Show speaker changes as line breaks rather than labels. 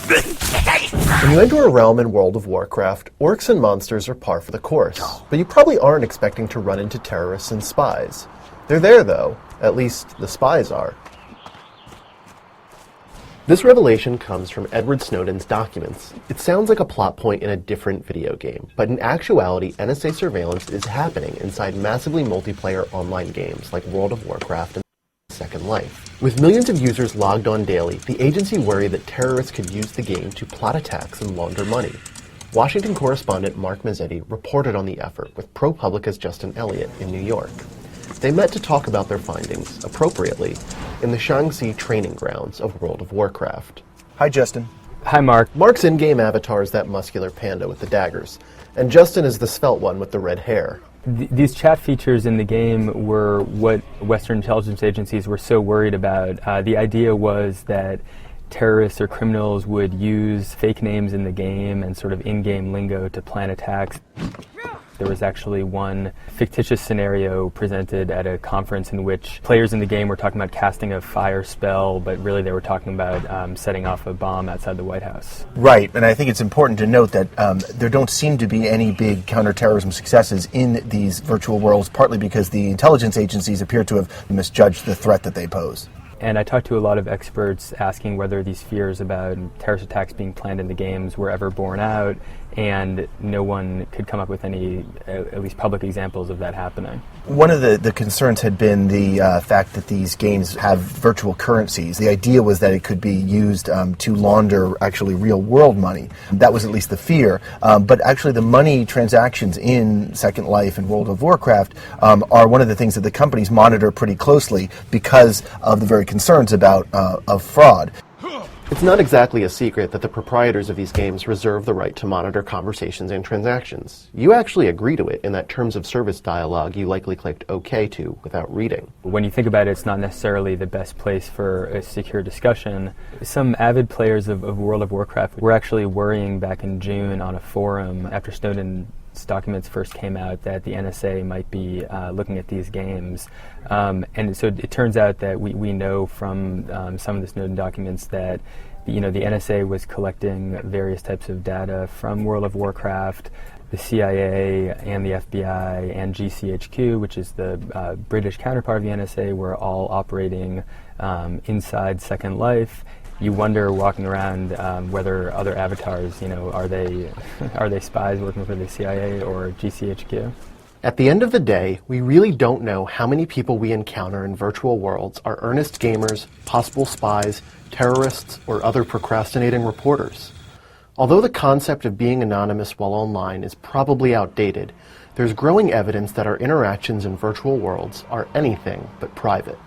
When you enter a realm in World of Warcraft, orcs and monsters are par for the course, but you probably aren't expecting to run into terrorists and spies. They're there, though. At least, the spies are. This revelation comes from Edward Snowden's documents. It sounds like a plot point in a different video game, but in actuality, NSA surveillance is happening inside massively multiplayer online games like World of Warcraft and Second Life. With millions of users logged on daily, the agency worried that terrorists could use the game to plot attacks and launder money. Washington correspondent Mark Mazzetti reported on the effort with ProPublica's Justin Elliott in New York. They met to talk about their findings, appropriately, in the Shaanxi training grounds of World of Warcraft.
Hi, Justin.
Hi, Mark.
Mark's in-game avatar is that muscular panda with the daggers, and Justin is the svelte one with the red hair.
These chat features in the game were what Western intelligence agencies were so worried about. The idea was that terrorists or criminals would use fake names in the game and sort of in-game lingo to plan attacks. There was actually one fictitious scenario presented at a conference in which players in the game were talking about casting a fire spell, but really they were talking about setting off a bomb outside the White House.
Right, and I think it's important to note that there don't seem to be any big counterterrorism successes in these virtual worlds, partly because the intelligence agencies appear to have misjudged the threat that they pose.
And I talked to a lot of experts asking whether these fears about terrorist attacks being planned in the games were ever borne out, and no one could come up with any, at least public examples of that happening.
One of the concerns had been the fact that these games have virtual currencies. The idea was that it could be used to launder actually real-world money. That was at least the fear. But actually the money transactions in Second Life and World of Warcraft are one of the things that the companies monitor pretty closely because of the very concerns about of fraud.
It's not exactly a secret that the proprietors of these games reserve the right to monitor conversations and transactions. You actually agree to it in that terms of service dialogue you likely clicked OK to without reading.
When you think about it, it's not necessarily the best place for a secure discussion. Some avid players of World of Warcraft were actually worrying back in June on a forum after Snowden's documents first came out that the NSA might be looking at these games. And so it turns out that we know from some of the Snowden documents that the NSA was collecting various types of data from World of Warcraft. The CIA and the FBI and GCHQ, which is the British counterpart of the NSA, were all operating inside Second Life. You wonder, walking around, whether other avatars, are they spies working for the CIA or GCHQ?
At the end of the day, we really don't know how many people we encounter in virtual worlds are earnest gamers, possible spies, terrorists, or other procrastinating reporters. Although the concept of being anonymous while online is probably outdated, there's growing evidence that our interactions in virtual worlds are anything but private.